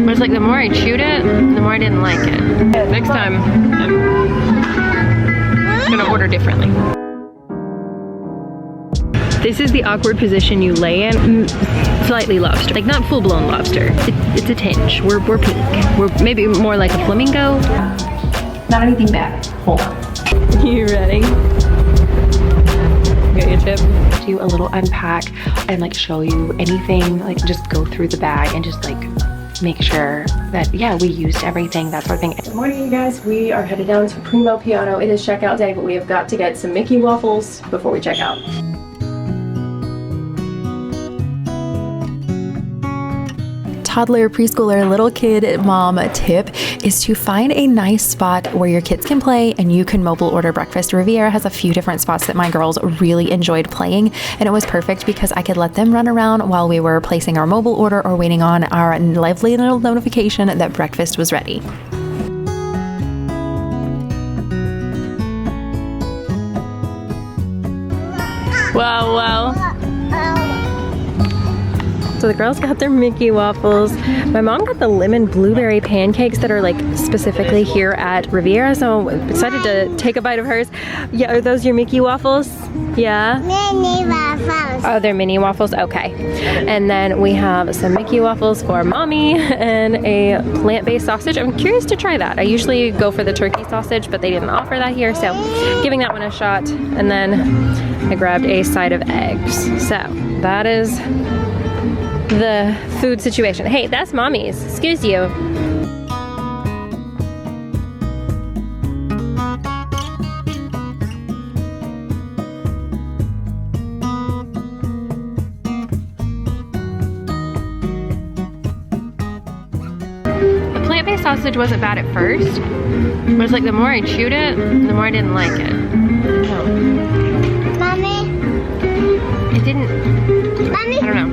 But it's like the more I chewed it, the more I didn't like it. Next time, I'm gonna order differently. This is the awkward position you lay in. Slightly lobster, like not full-blown lobster. It's a tinge. We're pink. We're maybe more like a flamingo. Not anything bad. Hold on. You ready? Get your chip. Do a little unpack and like show you anything, like just go through the bag and just like make sure that, yeah, we used everything, that sort of thing. Good morning, you guys. We are headed down to Primo Piatto. It is checkout day, but we have got to get some Mickey waffles before we check out. Toddler, preschooler, little kid mom tip is to find a nice spot where your kids can play and you can mobile order breakfast. Riviera has a few different spots that my girls really enjoyed playing, and it was perfect because I could let them run around while we were placing our mobile order or waiting on our lively little notification that breakfast was ready. Wow, wow. So the girls got their Mickey waffles. My mom got the lemon blueberry pancakes that are like specifically here at Riviera, so I decided to take a bite of hers. Yeah, are those your Mickey waffles? Yeah? Mini waffles. Oh, they're mini waffles? Okay. And then we have some Mickey waffles for mommy and a plant-based sausage. I'm curious to try that. I usually go for the turkey sausage, but they didn't offer that here, so giving that one a shot. And then I grabbed a side of eggs. So that is the food situation. Hey, that's mommy's. Excuse you. The plant-based sausage wasn't bad at first, but it's like the more I chewed it, the more I didn't like it. Mommy? It didn't, Mommy? I don't know.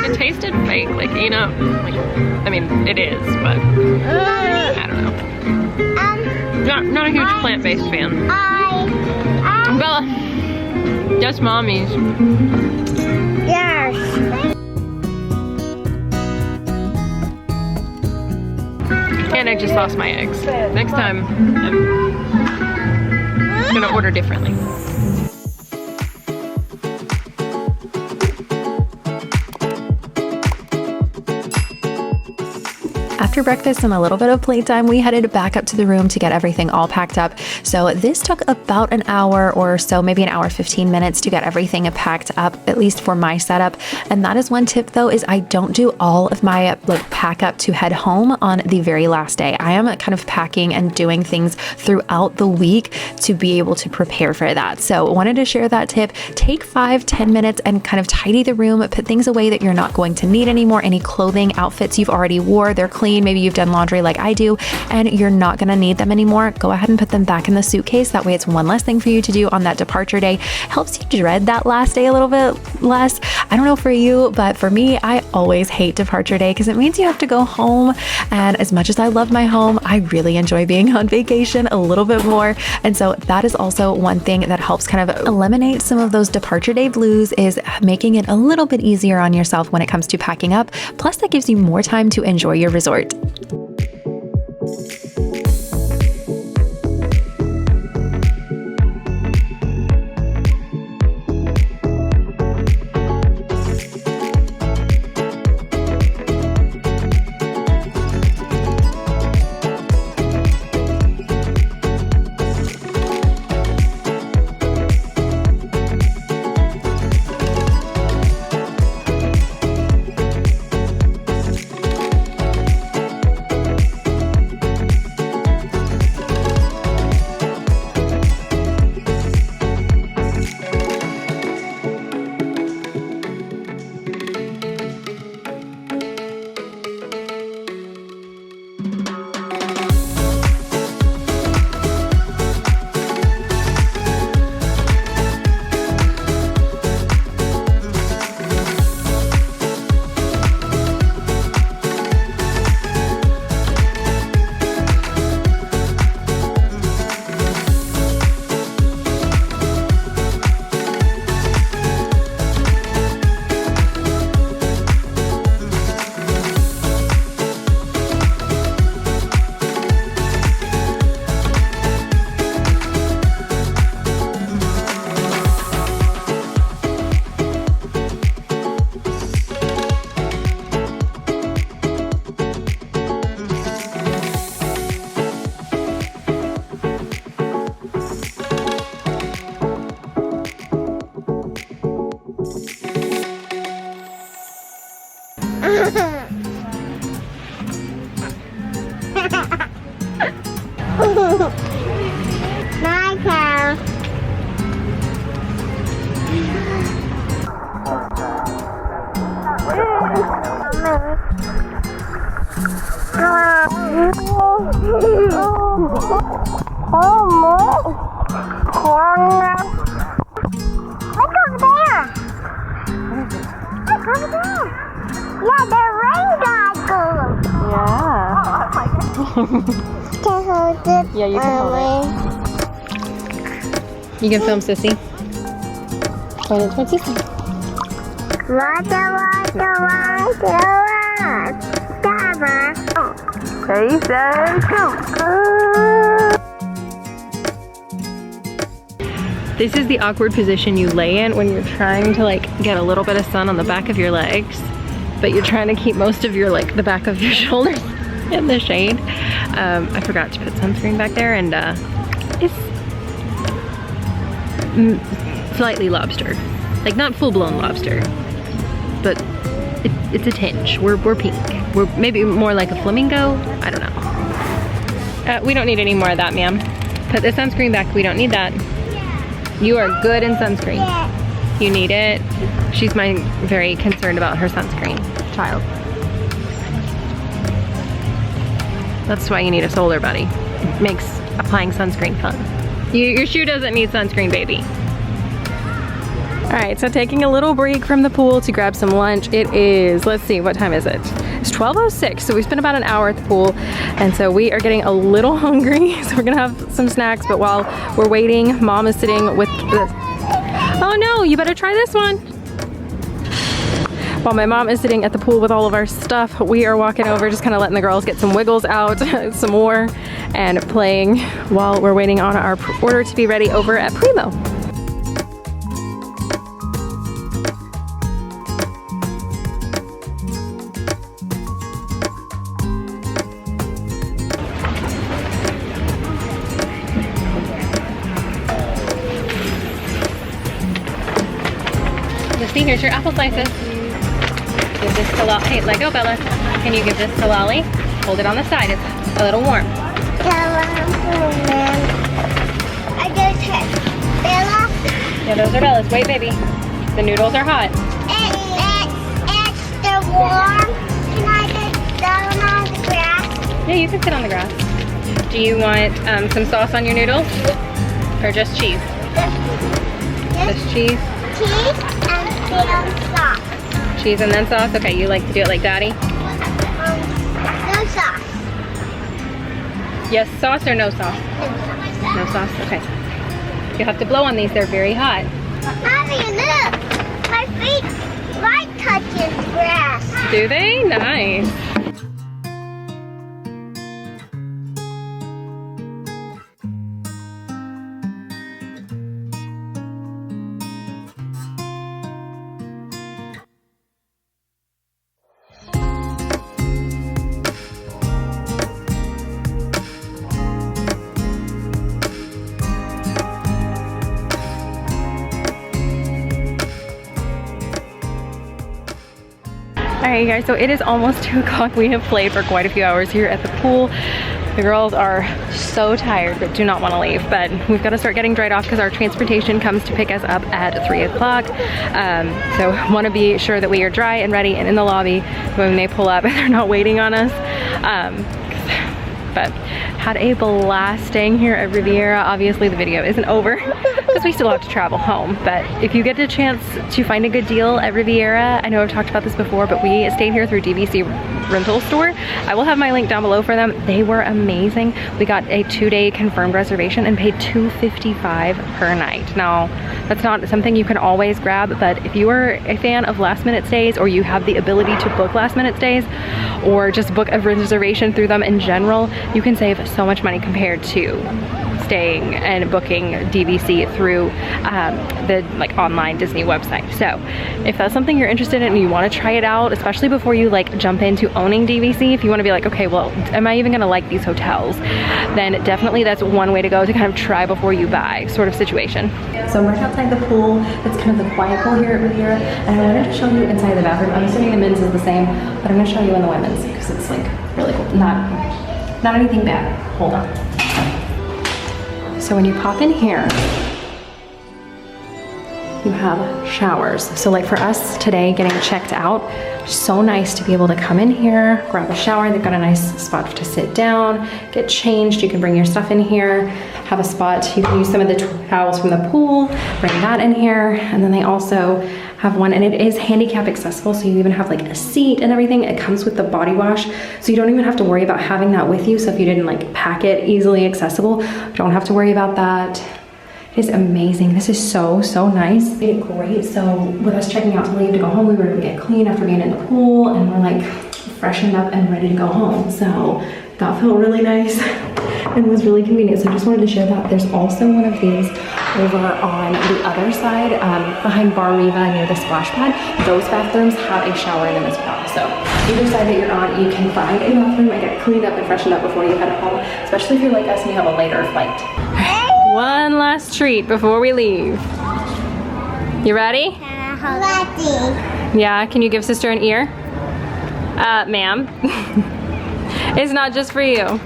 It tasted fake, like, you know, like, I mean, it is, but I don't know. Not a huge plant-based fan. Bella, just mommy's. Yes. And I just lost my eggs. Next time, I'm gonna order differently. After breakfast and a little bit of playtime, we headed back up to the room to get everything all packed up. So this took about an hour or so, maybe an hour 15 minutes to get everything packed up, at least for my setup. And that is one tip though, is I don't do all of my like pack up to head home on the very last day. I am kind of packing and doing things throughout the week to be able to prepare for that. So wanted to share that tip. Take 5-10 minutes and kind of tidy the room, put things away that you're not going to need anymore. Any clothing, outfits you've already wore, they're clean. Maybe you've done laundry like I do and you're not going to need them anymore. Go ahead and put them back in the suitcase. That way it's one less thing for you to do on that departure day. Helps you dread that last day a little bit less. I don't know for you, but for me, I always hate departure day because it means you have to go home. And as much as I love my home, I really enjoy being on vacation a little bit more. And so that is also one thing that helps kind of eliminate some of those departure day blues, is making it a little bit easier on yourself when it comes to packing up. Plus that gives you more time to enjoy your resort. My cow. Look over there. Look over there. Yeah, the rain goggles. Can hold it. Yeah, you can hold it. You can film Sissy. Point it towards Sissy. Water. Hey, This is the awkward position you lay in when you're trying to like get a little bit of sun on the back of your legs, but you're trying to keep most of your the back of your shoulders in the shade. I forgot to put sunscreen back there, and it's slightly lobster, like not full-blown lobster, but it's a tinge. We're pink. We're maybe more like a flamingo. I don't know. We don't need any more of that, ma'am. Put the sunscreen back. We don't need that. You are good in sunscreen. Yeah. You need it. She's very concerned about her sunscreen, child. That's why you need a solar buddy. It makes applying sunscreen fun. Your shoe doesn't need sunscreen, baby. All right, so taking a little break from the pool to grab some lunch. It is, let's see, what time is it? It's 12:06, so we spent about an hour at the pool, and so we are getting a little hungry, so we're gonna have some snacks, but while we're waiting, Mom is sitting with the, oh no, you better try this one. While my mom is sitting at the pool with all of our stuff, we are walking over, just kind of letting the girls get some wiggles out, some more, and playing while we're waiting on our order to be ready over at Primo. See, here's your apple slices. Give this to Lolly. Hey, let go, Bella. Can you give this to Lolly? Hold it on the side. It's a little warm. I just hit Bella. Yeah, those are Bella's. Wait, baby. The noodles are hot. It's the warm. Can I get down on the grass? Yeah, you can sit on the grass. Do you want some sauce on your noodles? Or just cheese? Just cheese? Cheese and then sauce. Cheese and then sauce? Okay, you like to do it like Daddy? No sauce. Yes, sauce or no sauce? No sauce, okay. You have to blow on these, they're very hot. Mommy, look! My feet right touches grass. Do they? Nice. Alright guys, so it is almost 2 o'clock. We have played for quite a few hours here at the pool. The girls are so tired but do not want to leave, but we've got to start getting dried off because our transportation comes to pick us up at 3 o'clock. So want to be sure that we are dry and ready and in the lobby when they pull up and they're not waiting on us. But had a blast staying here at Riviera. Obviously the video isn't over because we still have to travel home, but if you get a chance to find a good deal at Riviera, I know I've talked about this before, but we stayed here through DVC Rental Store. I will have my link down below for them. They were amazing. We got a 2-day confirmed reservation and paid $255 per night. Now that's not something you can always grab, but if you are a fan of last minute stays, or you have the ability to book last minute stays, or just book a reservation through them in general, you can save so much money compared to staying and booking DVC through the like online Disney website. So if that's something you're interested in and you want to try it out, especially before you like jump into owning DVC, if you want to be like, okay, well, am I even gonna like these hotels, then definitely that's one way to go, to kind of try before you buy sort of situation. So I'm right outside the pool. It's kind of the quiet pool here at Riviera, and I wanted to show you inside the bathroom. I'm assuming the men's is the same, but I'm gonna show you in the women's because it's like really cool. Not anything bad. Hold on. So when you pop in here, you have showers. So like for us today, getting checked out, so nice to be able to come in here, grab a shower. They've got a nice spot to sit down, get changed. You can bring your stuff in here, have a spot. You can use some of the towels from the pool, bring that in here. And then they also have one, and it is handicap accessible. So you even have like a seat and everything. It comes with the body wash. So you don't even have to worry about having that with you. So if you didn't like pack it, easily accessible, you don't have to worry about that. It is amazing. This is so nice. It did great. So with us checking out to leave to go home, we were able to get clean after being in the pool, and we're like freshened up and ready to go home. So that felt really nice and was really convenient. So I just wanted to share that. There's also one of these over on the other side, behind Bar Riva near the splash pad. Those bathrooms have a shower in them as well. So either side that you're on, you can find a bathroom and get cleaned up and freshened up before you head home, especially if you're like us and you have a later flight. One last treat before we leave. You ready? Ready. Yeah, can you give sister an ear? Ma'am. It's not just for you.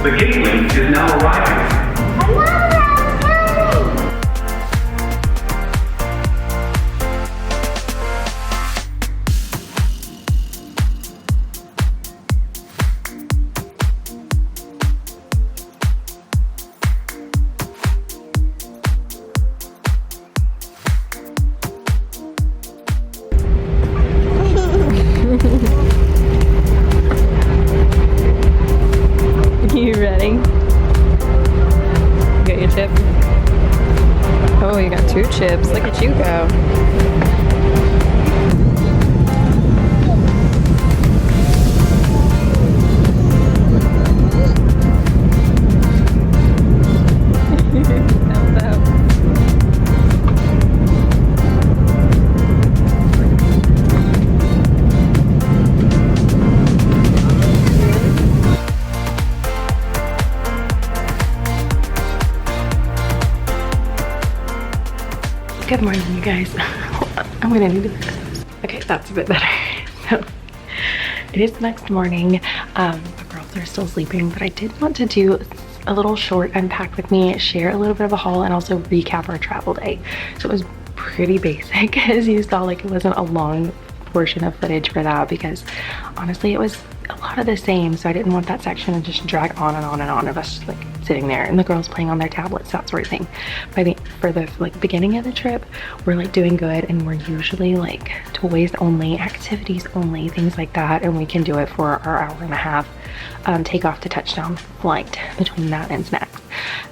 The gateway is now arriving. You ready? You got your chip? Oh, you got 2 chips. Look at you go. Thumbs up. Good morning, you guys. Hold on, I'm gonna need to fix this. Okay, that's a bit better. So, it is the next morning. The girls are still sleeping, but I did want to do a little short unpack with me, share a little bit of a haul, and also recap our travel day. So it was pretty basic, as you saw. Like, it wasn't a long portion of footage for that because honestly it was a lot of the same, so I didn't want that section to just drag on and on and on of us like sitting there and the girls playing on their tablets, that sort of thing. For the like beginning of the trip, we're like doing good, and we're usually like toys only, activities only, things like that, and we can do it for our hour and a half takeoff to touchdown flight between that and snacks.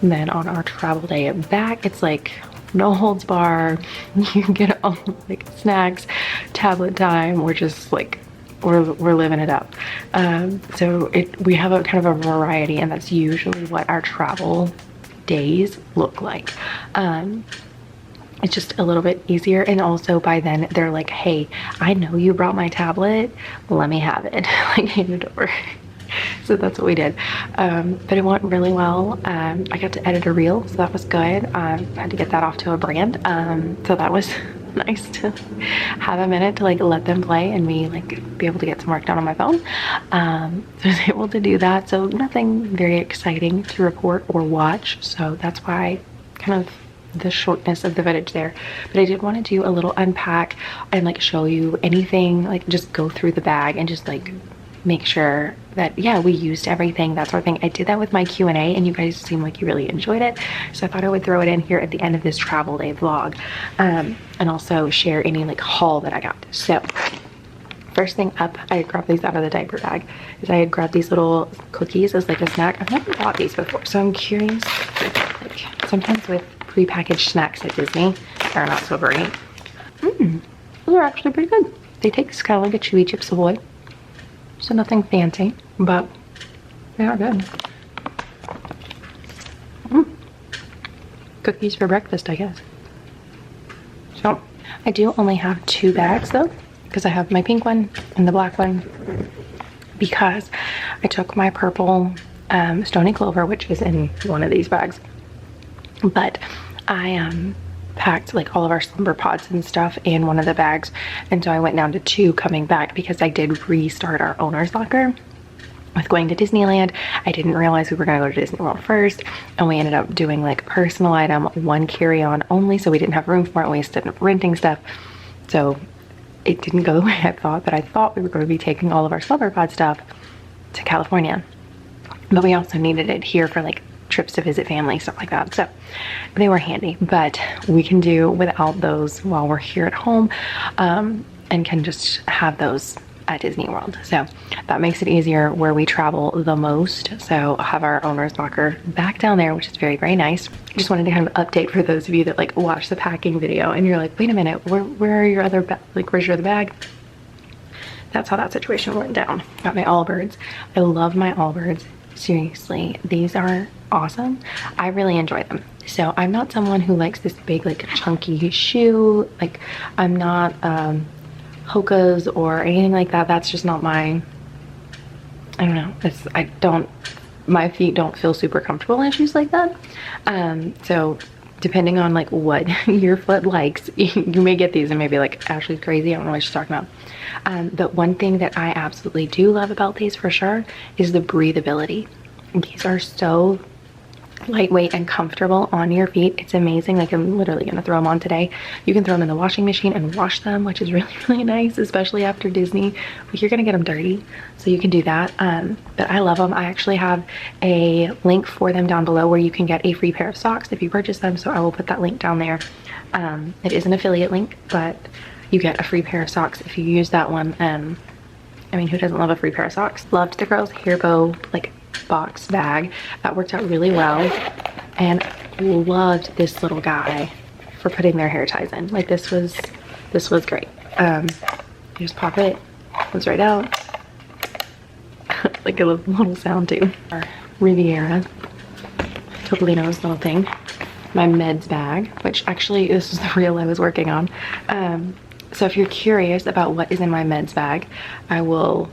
And then on our travel day back, it's like no holds bar. You can get all like snacks, tablet time. We're just like we're living it up. So we have a kind of a variety, and that's usually what our travel days look like. It's just a little bit easier, and also by then they're like, hey, I know you brought my tablet, let me have it. Like, hand it over. So that's what we did. But it went really well. I got to edit a reel, so that was good. I had to get that off to a brand, so that was nice to have a minute to like let them play and me like be able to get some work done on my phone. So I was able to do that. So nothing very exciting to report or watch, so that's why I kind of the shortness of the footage there, but I did want to do a little unpack and like show you anything, like just go through the bag and just like make sure that, yeah, we used everything, that sort of thing. I did that with my Q&A and you guys seem like you really enjoyed it, so I thought I would throw it in here at the end of this travel day vlog, and also share any like haul that I got. So first thing up, I grabbed these out of the diaper bag, is I had grabbed these little cookies as like a snack. I've never bought these before, so I'm curious. Like, sometimes with prepackaged snacks at Disney, they're not so great. Those are actually pretty good. They taste kind of like a chewy Chips Ahoy, so nothing fancy, but they are good. Cookies for breakfast, I guess. So I do only have 2 bags though, because I have my pink one and the black one, because I took my purple Stony Clover, which is in one of these bags, but I packed like all of our slumber pods and stuff in one of the bags, and so I went down to 2 coming back because I did restart our owner's locker with going to Disneyland. I didn't realize we were gonna go to Disney World first, and we ended up doing like personal item, 1 carry-on only, so we didn't have room for it, and we ended up renting stuff, so it didn't go the way I thought. But I thought we were going to be taking all of our slumber pod stuff to California, but we also needed it here for like trips to visit family, stuff like that, so they were handy. But we can do without those while we're here at home, and can just have those at Disney World, so that makes it easier where we travel the most. So I'll have our owner's locker back down there, which is very, very nice. Just wanted to kind of update for those of you that like watch the packing video and you're like, wait a minute, where are your other like, where's your other bag? That's how that situation went down. Got my Allbirds. I love my Allbirds. Seriously, these are awesome. I really enjoy them. So I'm not someone who likes this big like chunky shoe. Like I'm not Hoka's or anything like that. That's just not my, I don't know, my feet don't feel super comfortable in shoes like that. So depending on like what your foot likes, you may get these and maybe like Ashley's crazy, I don't know what she's talking about. But one thing that I absolutely do love about these for sure is the breathability. These are so lightweight and comfortable on your feet. It's amazing. Like I'm literally gonna throw them on today. You can throw them in the washing machine and wash them, which is really, really nice, especially after Disney. You're gonna get them dirty, so you can do that. But I love them. I actually have a link for them down below where you can get a free pair of socks if you purchase them, so I will put that link down there. It is an affiliate link, but you get a free pair of socks if you use that one. I mean, who doesn't love a free pair of socks? Loved the girls' hair bow like box bag. That worked out really well, and loved this little guy for putting their hair ties in. Like this was great. You just pop it, comes right out. Like a little sound too. Our Riviera Topolino's little thing. My meds bag, which actually this is the reel I was working on. So if you're curious about what is in my meds bag, I'll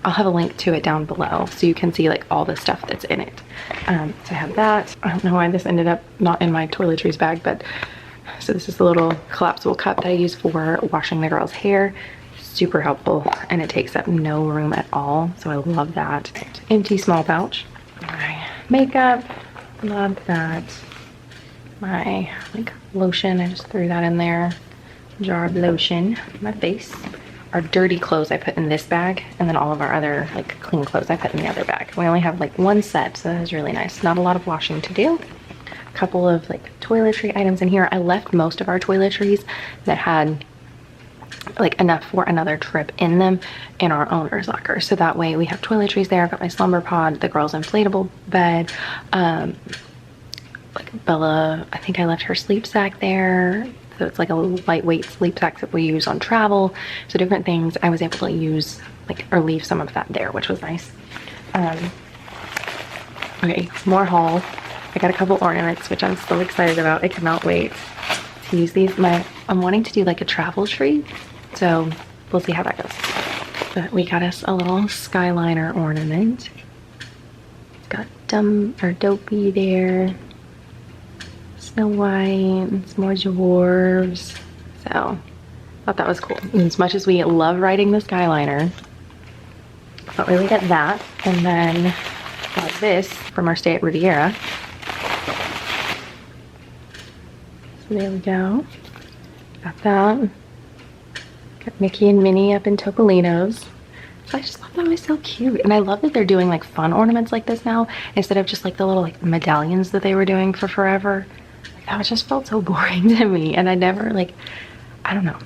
have a link to it down below so you can see like all the stuff that's in it. So I have that. I don't know why this ended up not in my toiletries bag, but so this is the little collapsible cup that I use for washing the girls' hair. Super helpful, and it takes up no room at all, so I love that. Empty small pouch. My makeup, love that. My like lotion, I just threw that in there. Jar of lotion, my face. Our dirty clothes I put in this bag, and then all of our other like clean clothes I put in the other bag. We only have like 1 set, so that is really nice. Not a lot of washing to do. A couple of like toiletry items in here. I left most of our toiletries that had like enough for another trip in them in our owner's locker, so that way we have toiletries there. I've got my slumber pod, the girls' inflatable bed, like Bella, I think I left her sleep sack there. So it's like a lightweight sleep sack that we use on travel. So different things I was able to use like or leave some of that there, which was nice. Okay, more haul. I got a couple ornaments, which I'm still excited about. I cannot wait to use these. I'm wanting to do like a travel tree, so we'll see how that goes. But we got us a little Skyliner ornament. It's got Dopey there. Snow White, and some more dwarves. So, thought that was cool. And as much as we love riding the Skyliner, thought we would get that. And then got this from our stay at Riviera. There we go. Got that. Got Mickey and Minnie up in Topolino's. So I just thought that was so cute. And I love that they're doing like fun ornaments like this now, instead of just like the little like medallions that they were doing for forever. Like, that just felt so boring to me. And I never like, I don't know.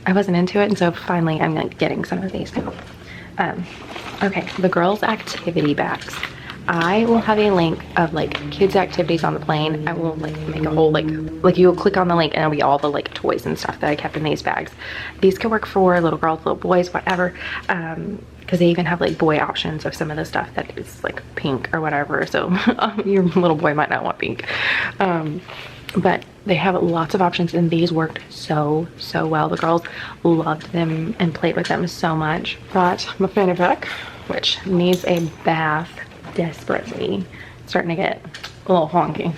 I wasn't into it. And so finally I'm like getting some of these now. Okay, the girls' activity bags. I will have a link of like kids' activities on the plane. I will like make a whole like you'll click on the link and it'll be all the like toys and stuff that I kept in these bags. These can work for little girls, little boys, whatever. Because they even have like boy options of some of the stuff that is like pink or whatever. So your little boy might not want pink. But they have lots of options and these worked so well. The girls loved them and played with them so much. Got my fanny pack, which needs a bath desperately. It's starting to get a little honky.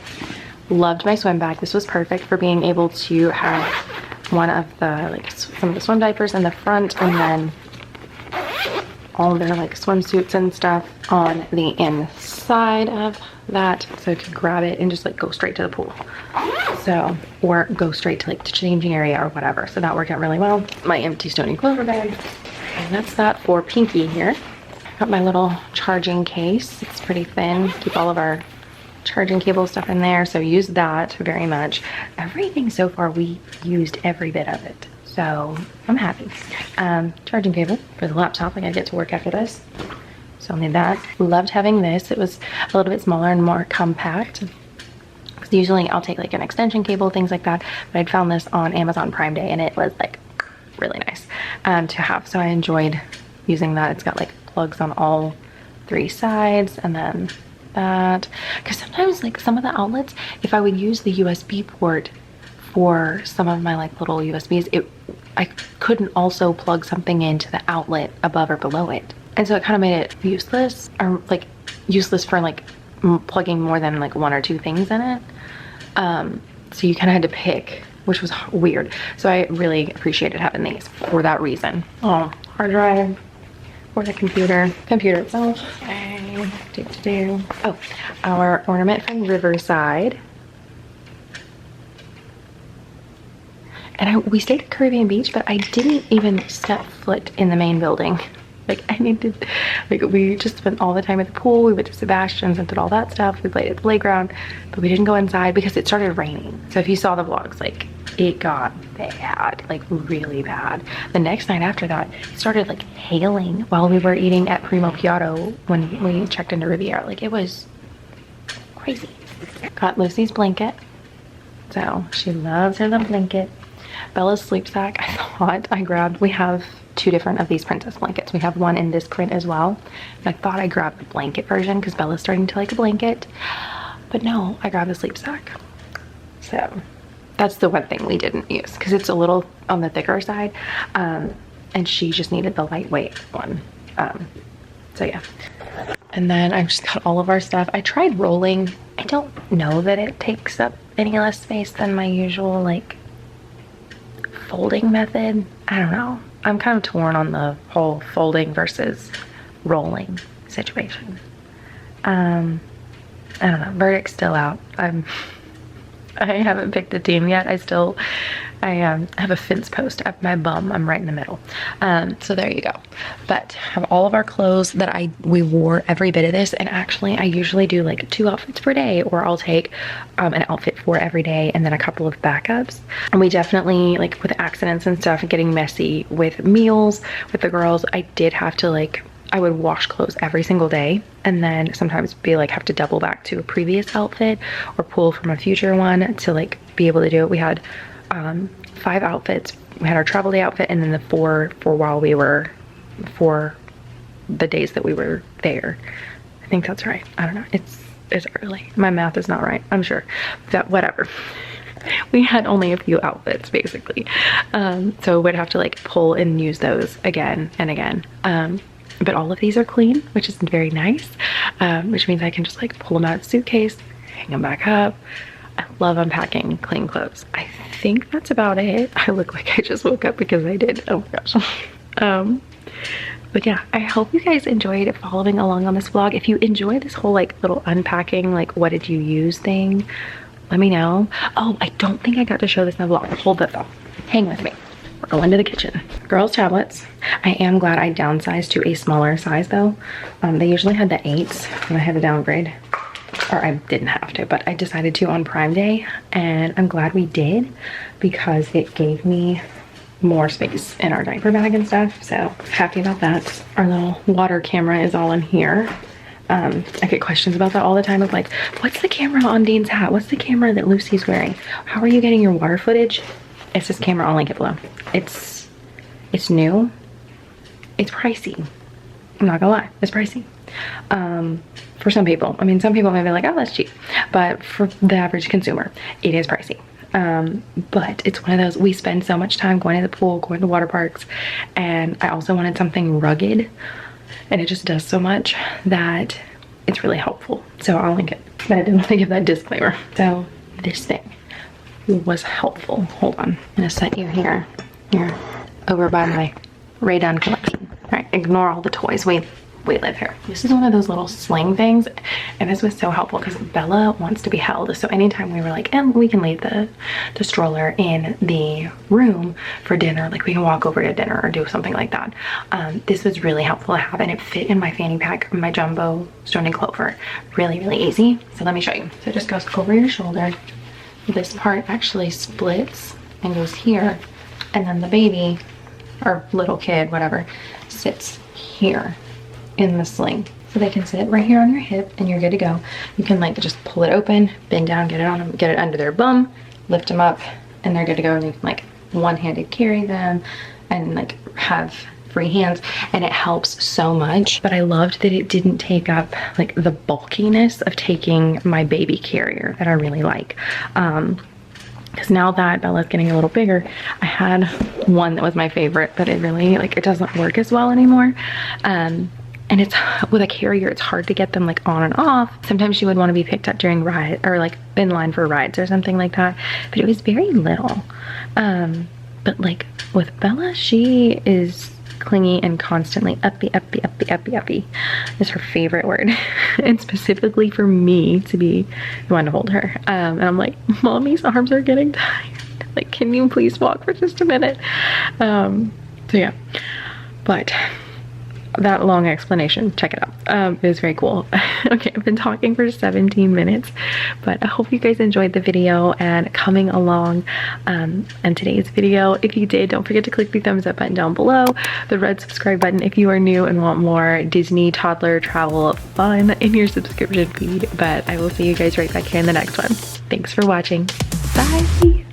Loved my swim bag. This was perfect for being able to have one of the like some of the swim diapers in the front and then all their like swimsuits and stuff on the inside of that, so I could grab it and just like go straight to the pool. So, or go straight to like the changing area or whatever. So that worked out really well. My empty Stony Clover bag. And that's that for Pinky here. Got my little charging case. It's pretty thin. Keep all of our charging cable stuff in there. So use that very much. Everything so far, we used every bit of it. So I'm happy. Charging cable for the laptop. I gotta get to work after this. So I'll need that. Loved having this. It was a little bit smaller and more compact. Because usually I'll take like an extension cable, things like that. But I'd found this on Amazon Prime Day and it was like really nice to have. So I enjoyed using that. It's got like plugs on all three sides and then that. Because sometimes like some of the outlets, if I would use the USB port for some of my like little USBs, I couldn't also plug something into the outlet above or below it. And so it kind of made it useless, or like useless for like plugging more than like one or two things in it. So you kind of had to pick, which was weird. So I really appreciated having these for that reason. Oh, hard drive for the computer itself. Okay. Oh, our ornament from Riverside. And we stayed at Caribbean Beach, but I didn't even step foot in the main building. Like I needed, like we just spent all the time at the pool. We went to Sebastian's and did all that stuff. We played at the playground, but we didn't go inside because it started raining. So if you saw the vlogs, like it got bad, like really bad. The next night after that, it started like hailing while we were eating at Primo Piatto when we checked into Riviera. Like it was crazy. Got Lucy's blanket. So she loves her little blanket. Bella's sleep sack, I thought I grabbed, we have two different of these princess blankets. We have one in this print as well. And I thought I grabbed the blanket version because Bella's starting to like a blanket. But no, I grabbed the sleep sack. So that's the one thing we didn't use because it's a little on the thicker side. And she just needed the lightweight one. So yeah. And then I've just got all of our stuff. I tried rolling. I don't know that it takes up any less space than my usual like folding method. I don't know. I'm kind of torn on the whole folding versus rolling situation. I don't know. Verdict's still out. I haven't picked a team yet. I have a fence post up my bum. I'm right in the middle. So there you go. But have all of our clothes that we wore every bit of this. And actually I usually do like 2 outfits per day, or I'll take an outfit for every day and then a couple of backups. And we definitely, like with accidents and stuff and getting messy with meals with the girls, I did have to like, I would wash clothes every single day and then sometimes be like have to double back to a previous outfit or pull from a future one to like be able to do it. We had 5 outfits. We had our travel day outfit and then the 4 for the days that we were there. I think that's right. I don't know. It's early. My math is not right, I'm sure. That whatever. We had only a few outfits basically. So we'd have to like pull and use those again and again. But all of these are clean, which is very nice. Which means I can just like pull them out of the suitcase, hang them back up. I love unpacking clean clothes. I think that's about it. I look like I just woke up because I did. Oh my gosh. But yeah, I hope you guys enjoyed following along on this vlog. If you enjoy this whole like little unpacking, like what did you use thing, let me know. Oh, I don't think I got to show this in the vlog. Hold that though. Hang with me. We're going to the kitchen. Girls' tablets. I am glad I downsized to a smaller size though. They usually had the 8s and I had to downgrade. Or I didn't have to, but I decided to on Prime Day, and I'm glad we did because it gave me more space in our diaper bag and stuff, so happy about that. Our little water camera is all in here. I get questions about that all the time of like, what's the camera on Dean's hat? What's the camera that Lucy's wearing? How are you getting your water footage? It's this camera, I'll link it below. It's new. It's pricey. I'm not gonna lie, it's pricey. For some people, I mean, some people may be like, oh, that's cheap, but for the average consumer, it is pricey. But it's one of those, we spend so much time going to the pool, going to water parks, and I also wanted something rugged, and it just does so much that it's really helpful. So I'll link it, but I didn't want to give that disclaimer. So this thing was helpful. Hold on, I'm gonna set you here over by my Ray Dunn collection. All right, ignore all the toys. We live here. This is one of those little sling things, and this was so helpful because Bella wants to be held. So anytime we were like, and we can leave the stroller in the room for dinner, like we can walk over to dinner or do something like that. This was really helpful to have, and it fit in my fanny pack, my jumbo Stone and Clover. Really, really easy. So let me show you. So it just goes over your shoulder. This part actually splits and goes here, and then the baby or little kid, whatever, sits here in the sling. So they can sit right here on your hip and you're good to go. You can like just pull it open, bend down, get it on them, get it under their bum, lift them up, and they're good to go. And you can like one-handed carry them and like have free hands, and it helps so much. But I loved that it didn't take up like the bulkiness of taking my baby carrier that I really like. Because now that Bella's getting a little bigger, I had one that was my favorite, but it really like, it doesn't work as well anymore. And it's with a carrier, it's hard to get them like on and off. Sometimes she would want to be picked up during ride or like in line for rides or something like that, but it was very little. But like with Bella, she is clingy and constantly uppy is her favorite word. And specifically for me to be the one to hold her. And I'm like, mommy's arms are getting tired. Like, can you please walk for just a minute? So yeah, but that long explanation, check it out. It was very cool. Okay, I've been talking for 17 minutes, but I hope you guys enjoyed the video and coming along in today's video. If you did, don't forget to click the thumbs up button down below, the red subscribe button if you are new and want more Disney toddler travel fun in your subscription feed. But I will see you guys right back here in the next one. Thanks for watching. Bye.